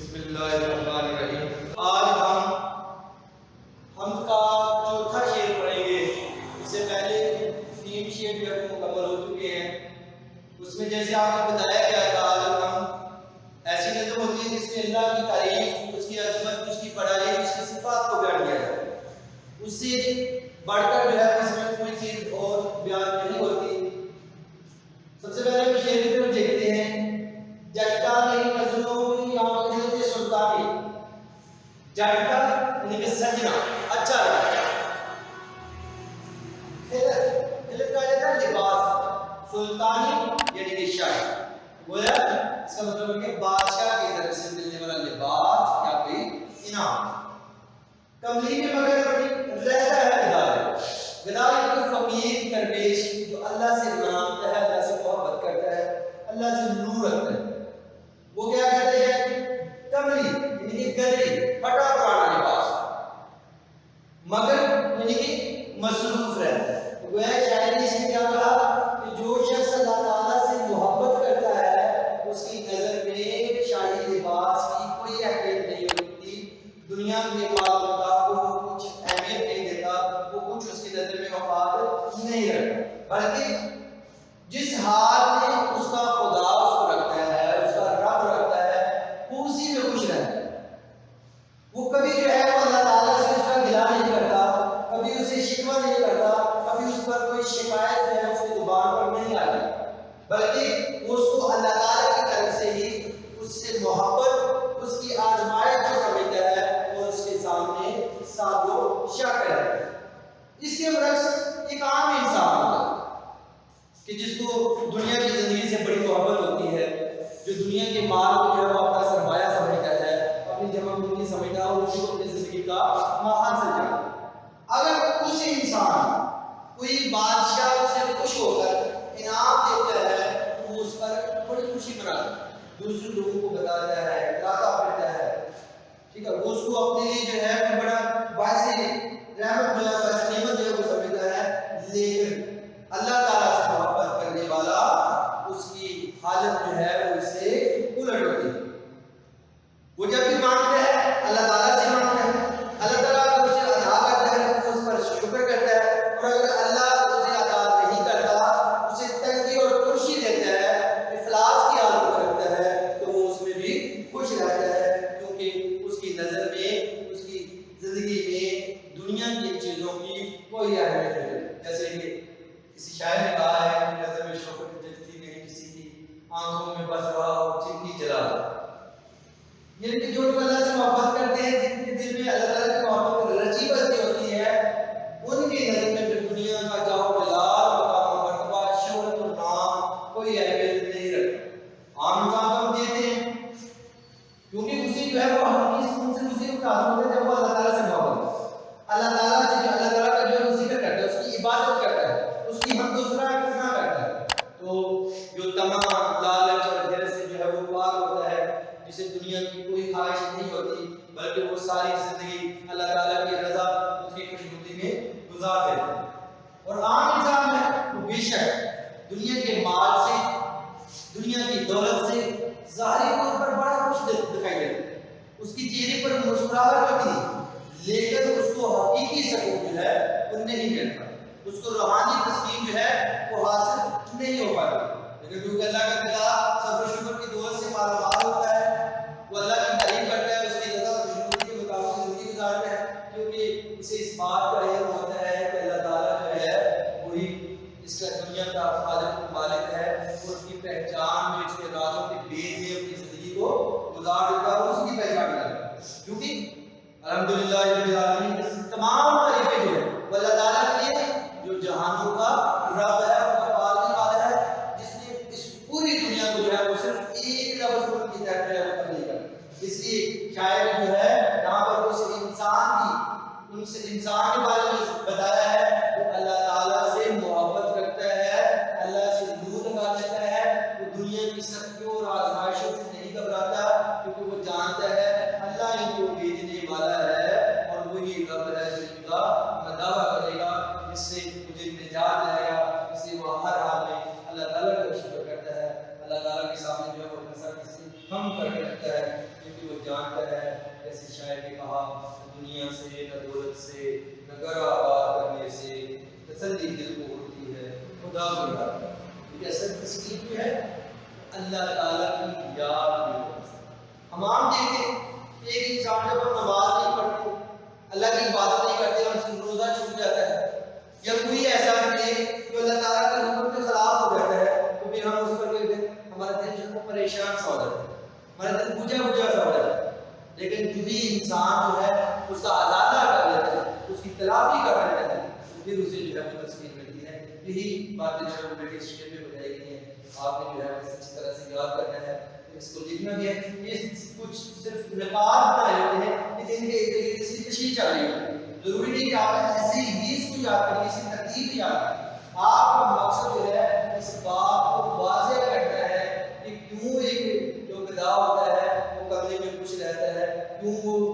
بسم اللہ الرحمن الرحیم۔ آج ہم حمد کا چوتھا شعر پڑھیں گے۔ اس سے پہلے 3 شعر جو مکمل ہو چکے ہیں۔ اس میں جیسے آپ کو بتایا گیا تھا، آج ہم ایسی نظم ہوتی ہے جس میں اللہ کی تعریف، اس کی عظمت، اس کی بڑائی، اس کی صفات کو بیان کیا جاتا ہے۔ اس سے بڑھ کر جو ہے اس میں کوئی چیز اور بیان نہیں ہوتی۔ سب سے پہلے ہم شعر کی طرف دیکھتے ہیں۔ جٹتا نہیں مظلوم آنکھیں سلطانی، جٹتا یعنی کہ سجنا اچھا لگتا ہے، پھر کہا جاتا ہے لباس، سلطانی یعنی کہ شاہی، گویا اس کا مطلب ہے کہ بادشاہ کی طرف سے ملنے والا لباس یا کوئی انعام۔ کملی میں مگر رہتا ہے گدار کو فقیر درویش جو اللہ سے مانگتا ہے، اللہ سے محبت کرتا ہے، اللہ سے نور رکھتا ہے، وہ کیا کہتے ہیں؟ کملی یعنی کہ گدری، پھٹا پرانا لباس، مگر یعنی کہ مصروف رہتا ہے۔ گویا شاعری سے کیا کہا کہ جو شخص اللہ تعالیٰ سے محبت کرتا ہے اس کی نظر میں شاہی لباس کی کوئی اہمیت نہیں ہوتی، دنیا کے مال متاع کو وہ کچھ اہمیت نہیں دیتا، وہ کچھ اس کی نظر میں مفاد نہیں رکھتا، بلکہ جس حال میں اس کا خدا اس کو رکھتا ہے، اس کا رب رکھتا ہے، وہ اسی میں خوش رہتا ہے۔ وہ کبھی جو ہے وہ اللہ تعالیٰ سے اس کا گلہ نہیں کرتا، کبھی اسے شکوہ نہیں کرتا، کبھی اس پر کوئی شکایت جو ہے اس کی زبان پر نہیں آتی، بلکہ وہ اس کو اللہ تعالیٰ کی طرف سے ہی اس سے محبت، اس کی آزمائش جو سمجھتا ہے اور اس کے سامنے ساد و شکر ہے۔ اس کے برعکس ایک عام انسان ہوتا ہے کہ جس کو دنیا کی زندگی سے بڑی محبت ہوتی ہے، جو دنیا کے مال کو جو ہے وہ اپنا سرمایہ سمجھتا ہے، اپنی جمع پونجی سمجھتا ہے اور اسی کو اپنی زندگی کا ماحول سمجھتا ہے۔ اگر اس انسان کوئی بادشاہ اس سے خوش ہو کر انعام دیتا ہے تو وہ اس پر بڑی خوشی مناتا ہے، دوسرے لوگوں کو بتاتا ہے، ڈراتا پھرتا ہے، ٹھیک ہے، وہ اس کو اپنے لیے جو ہے بڑا باعث رحمت جو ہے، باعث نعمت جو ہے وہ سمجھتا ہے، لیکن اللہ تعالیٰ سے محبت کرنے والا اس کی حالت جو ہے وہ اس سے الٹ ہوتی ہے۔ وہ جب بھی مانگتا ہے اللہ تعالیٰ سے مانگتا ہے، اللہ تعالیٰ کو اسے عطا کرتا ہے، وہ اس پر شکر کرتا ہے، اور اگر اللہ اسے عطا نہیں کرتا، اسے تنگی اور ترشی دیتا ہے، افلاس کی حالت میں رکھتا ہے، تو وہ اس میں بھی خوش رہتا ہے، کیونکہ اس کی نظر میں، اس کی زندگی میں دنیا کی چیزوں کی کوئی اہمیت نہیں۔ جیسے کہ کسی شاعر نے کہا ہے کہ نظر میں شوق جلتی نہیں کسی کی آنکھوں میں بس رہا ہو چمکی جلا، یعنی کہ جو لوگ اللہ سے محبت کرتے ہیں، جن کے دل میں اللہ تعالیٰ کی محبت رچی بسی ہوتی ہے، ان کی نظر میں پھر دنیا کا جاؤ جلال، مقام و مرتبہ، شہرت اور نام کوئی اہمیت نہیں رکھتا۔ عام انسان کو ہم دیتے ہیں کیونکہ اسی جو ہے وہ ہم ان سے اسی کو حاصل ہوتے ہیں جب وہ اللہ تعالیٰ سے محبت کرتا ہے، اللہ تعالیٰ سے جو اللہ تعالیٰ کا جو ہے ذکر کرتا ہے، اس کی عبادت کرتا ہے، اس کی حمد و ثنا کرتا ہے، تو جو تمام لالچ اور حرص سے جو ہے وہ پاک ہوتا ہے، جسے دنیا کی کوئی خواہش نہیں ہوتی، بلکہ وہ ساری زندگی اللہ تعالیٰ کی رضا، اس کی خوشنودی میں گزار دیتا ہے۔ اور عام انسان ہے وہ بے شک دنیا کے مال سے، دنیا کی دولت سے ظاہری طور پر بڑا خوش دکھائی دیتا ہے، اس کی چہرے پر مسکراہٹ ہوتی ہے، لیکن اس کو حقیقی سکون جو ہے وہ نہیں ملتا، اس کو روحانی تسکین جو ہے وہ حاصل نہیں ہو پاتی، لیکن کیونکہ اللہ کا قلعہ صبر و شکر کی دولت سے مالا مال ہوتا ہے، وہ اللہ کی تعریف کرتا ہے، اس کی رضا و خوشنودی کے مطابق زندگی گزارتا ہے، کیونکہ اسے اس بات کا علم ہوتا ہے کہ اللہ تعالیٰ جو ہے وہی اس کا دنیا کا خالق مالک ہے، اور اس کی پہچان میں، اس کے رازوں کے بیچ میں اپنی زندگی کو گزار دیتا ہے، اس کی پہچان کرتا ہے، کیونکہ الحمدللہ رب العالمین تمام تعریفیں جو ہے وہ اللہ تعالیٰ کے لیے جو جہانوں کا رب ہے، وہ پالنے والا ہے، جس نے اس پوری دنیا کو جو ہے وہ صرف ایک لفظ جاتا ہے، جیسے شاعر نے کہا دنیا سے نہ دولت سے نہ گھر آباد کرنے سے تسلی دل کو ہوتی ہے خدا کو یاد کر۔ یہ اصل تسلیم جو ہے اللہ تعالیٰ کی یاد میں ہوتی ہے۔ ہم عام دیکھیں ایک انسان جب ہم نماز نہیں پڑھتے، اللہ کی عبادت نہیں کرتے اور اس کا روزہ چھوٹ جاتا ہے، یا کوئی ایسا ہے جو اللہ تعالیٰ کے حکم کے خلاف ہو جاتا ہے، تو پھر ہم اس پر ہمارا دل جو ہے پریشان سا ہو جاتا ہے، ہمارا دل بجھا بجھا سا ہو جاتا ہے۔ لیکن جو بھی انسان جو ہے اس کا ازادہ کر لیتا ہے، اس کی تلافی کر لیتا ہے، پھر اسے جو ہے تسکین ملتی ہے۔ یہی باتیں جو ہے بیٹے اسٹیج میں بتائی گئی ہیں، آپ نے جو ہے اچھی طرح سے یاد کرنا ہے، اس کو لکھنا بھی ہے۔ یہ کچھ صرف نقاط بنائے ہوتے ہیں کہ جن کے اس کی تشریح چل رہی ہے، ضروری نہیں کہ آپ ایسے ہی اس کو یاد کریں، اسی ترتیب یاد کریں۔ آپ کا مقصد جو ہے اس بات کو واضح کرنا ہے کہ کیوں ایک جو غذا ہوتا ہے وہ کرنے میں خوش رہتا ہے، کیوں وہ